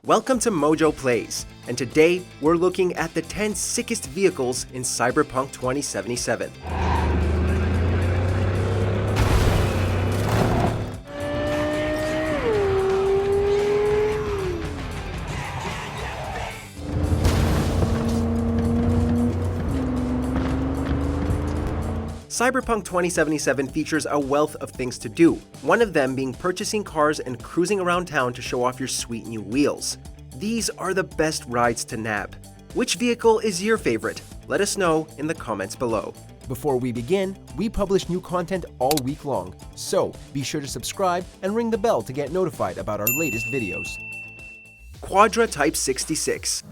Welcome to MojoPlays, and today we're looking at the 10 sickest vehicles in Cyberpunk 2077. Cyberpunk 2077 features a wealth of things to do, one of them being purchasing cars and cruising around town to show off your sweet new wheels. These are the best rides to nab. Which vehicle is your favorite? Let us know in the comments below. Before we begin, we publish new content all week long, so be sure to subscribe and ring the bell to get notified about our latest videos. Quadra Type-66.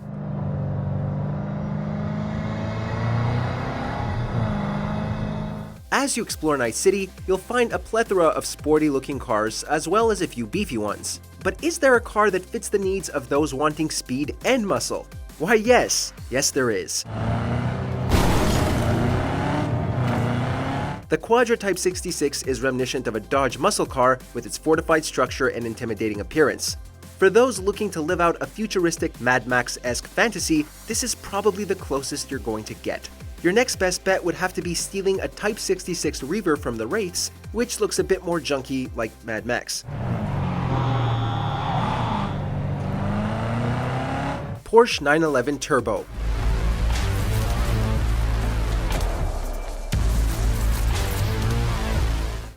As you explore Night City, you'll find a plethora of sporty-looking cars as well as a few beefy ones. But is there a car that fits the needs of those wanting speed and muscle? Why yes, there is. The Quadra Type-66 is reminiscent of a Dodge muscle car with its fortified structure and intimidating appearance. For those looking to live out a futuristic Mad Max-esque fantasy, this is probably the closest you're going to get. Your next best bet would have to be stealing a Type 66 Reaver from the Wraiths, which looks a bit more junky like Mad Max. Porsche 911 Turbo.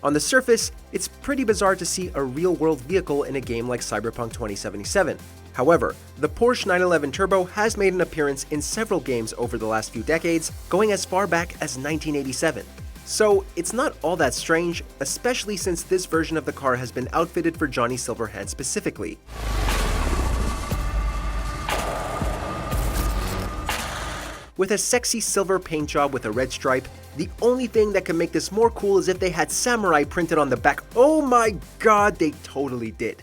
On the surface, it's pretty bizarre to see a real-world vehicle in a game like Cyberpunk 2077. However, the Porsche 911 Turbo has made an appearance in several games over the last few decades, going as far back as 1987. So it's not all that strange, especially since this version of the car has been outfitted for Johnny Silverhand specifically. With a sexy silver paint job with a red stripe, the only thing that can make this more cool is if they had samurai printed on the back. Oh my god, they totally did.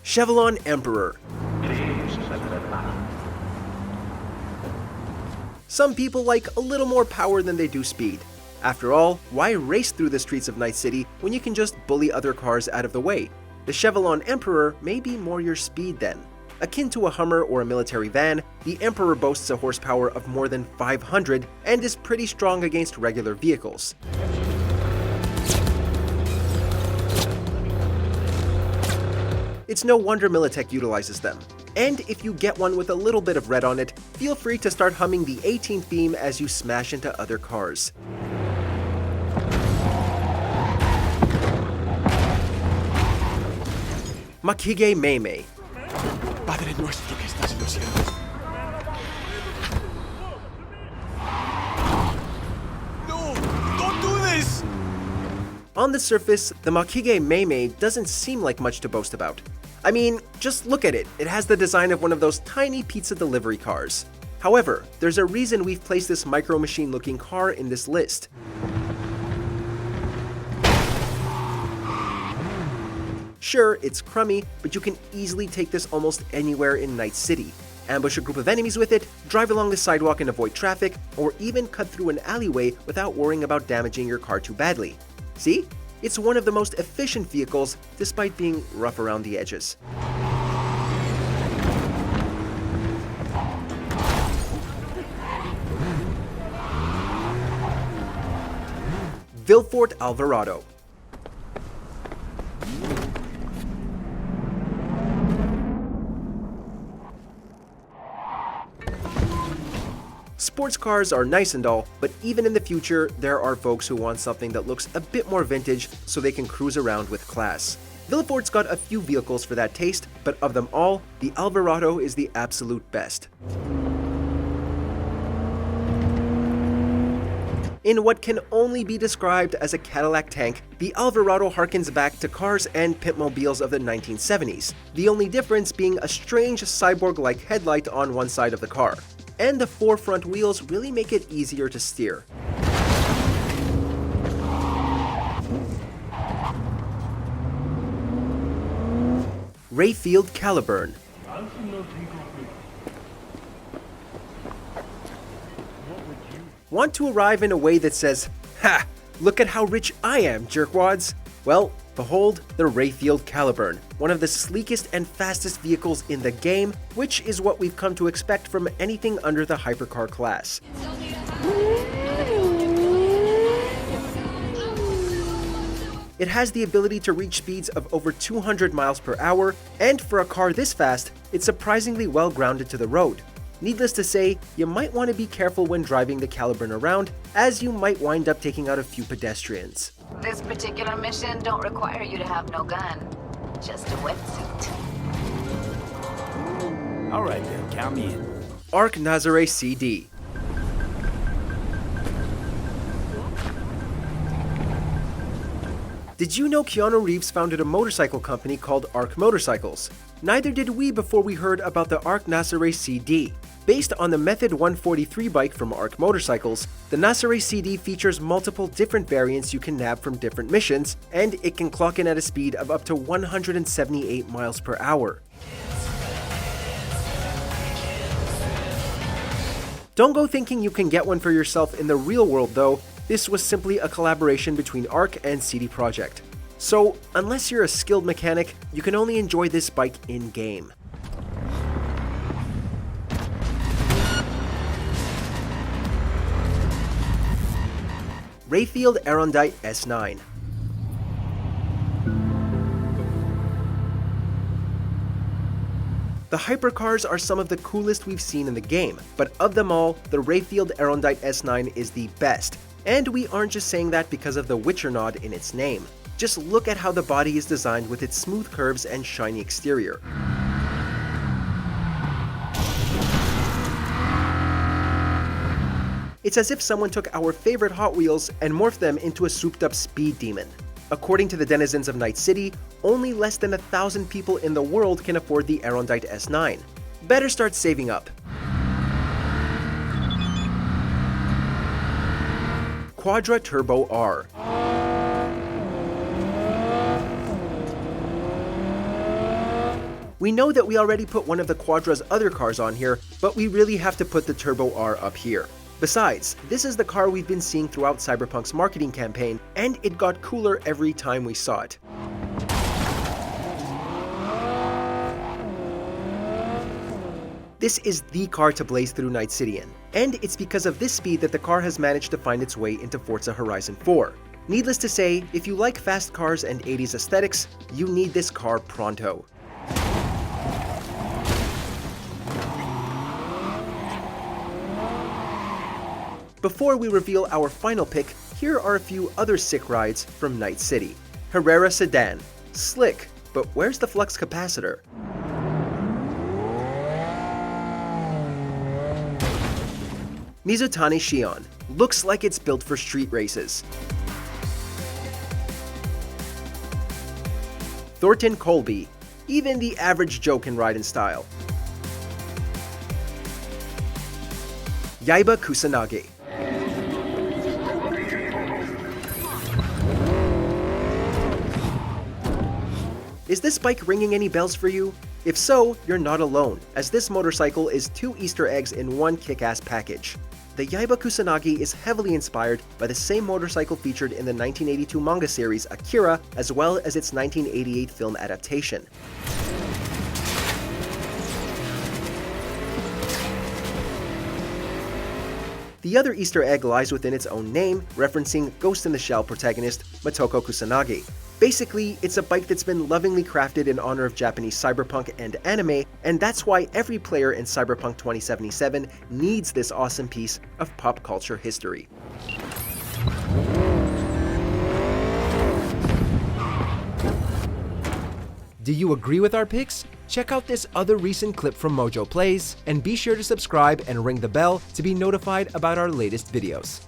Chevylon Emperor. Some people like a little more power than they do speed. After all, why race through the streets of Night City when you can just bully other cars out of the way? The Chevylon Emperor may be more your speed then. Akin to a Hummer or a military van, the Emperor boasts a horsepower of more than 500 and is pretty strong against regular vehicles. It's no wonder Militech utilizes them. And if you get one with a little bit of red on it, feel free to start humming the 18 theme as you smash into other cars. Mechamei. Padre nuestro que estás en los cielos. No! Don't do this! On the surface, the Mechamei doesn't seem like much to boast about. I mean, just look at it. It has the design of one of those tiny pizza delivery cars. However, there's a reason we've placed this micro machine looking car in this list. Sure, it's crummy, but you can easily take this almost anywhere in Night City. Ambush a group of enemies with it, drive along the sidewalk and avoid traffic, or even cut through an alleyway without worrying about damaging your car too badly. See? It's one of the most efficient vehicles, despite being rough around the edges. Villefort Alvarado. Sports cars are nice and all, but even in the future, there are folks who want something that looks a bit more vintage so they can cruise around with class. Villefort's got a few vehicles for that taste, but of them all, the Alvarado is the absolute best. In what can only be described as a Cadillac tank, the Alvarado harkens back to cars and pitmobiles of the 1970s, the only difference being a strange cyborg-like headlight on one side of the car. And the four front wheels really make it easier to steer. Rayfield Caliburn. Want to arrive in a way that says, "Ha! Look at how rich I am, jerkwads." Well, Behold the Rayfield Caliburn, one of the sleekest and fastest vehicles in the game, which is what we've come to expect from anything under the hypercar class. It has the ability to reach speeds of over 200 miles per hour, and for a car this fast, it's surprisingly well grounded to the road. Needless to say, you might want to be careful when driving the Caliburn around, as you might wind up taking out a few pedestrians. This particular mission don't require you to have no gun, just a wetsuit. All right then, count me in. Nascar CD. Did you know Keanu Reeves founded a motorcycle company called Arc Motorcycles? Neither did we before we heard about the Nascar CD. Based on the Method 143 bike from Arc Motorcycles, the Nascar CD features multiple different variants you can nab from different missions, and it can clock in at a speed of up to 178 miles per hour. Don't go thinking you can get one for yourself in the real world though. This was simply a collaboration between Arc and CD Projekt. So, unless you're a skilled mechanic, you can only enjoy this bike in-game. Rayfield Aerodynamics S9. The hypercars are some of the coolest we've seen in the game, but of them all, the Rayfield Aerodynamics S9 is the best. And we aren't just saying that because of the Witcher nod in its name. Just look at how the body is designed with its smooth curves and shiny exterior. It's as if someone took our favorite Hot Wheels and morphed them into a souped-up speed demon. According to the denizens of Night City, only less than 1,000 people in the world can afford the Aerodynamics S9. Better start saving up. Quadra Turbo R. We know that we already put one of the Quadra's other cars on here, but we really have to put the Turbo R up here. Besides, this is the car we've been seeing throughout Cyberpunk's marketing campaign, and it got cooler every time we saw it. This is the car to blaze through Night City in, and it's because of this speed that the car has managed to find its way into Forza Horizon 4. Needless to say, if you like fast cars and 80s aesthetics, you need this car pronto. Before we reveal our final pick, here are a few other sick rides from Night City. Herrera Sedan. Slick, but where's the flux capacitor? Mizutani Shion. Looks like it's built for street races. Thornton Colby. Even the average Joe can ride in style. Yaiba Kusanagi. Is this bike ringing any bells for you? If so, you're not alone, as this motorcycle is 2 Easter eggs in one kick-ass package. The Yaiba Kusanagi is heavily inspired by the same motorcycle featured in the 1982 manga series Akira, as well as its 1988 film adaptation. The other Easter egg lies within its own name, referencing Ghost in the Shell protagonist Motoko Kusanagi. Basically, it's a bike that's been lovingly crafted in honor of Japanese cyberpunk and anime, and that's why every player in Cyberpunk 2077 needs this awesome piece of pop culture history. Do you agree with our picks? Check out this other recent clip from MojoPlays, and be sure to subscribe and ring the bell to be notified about our latest videos.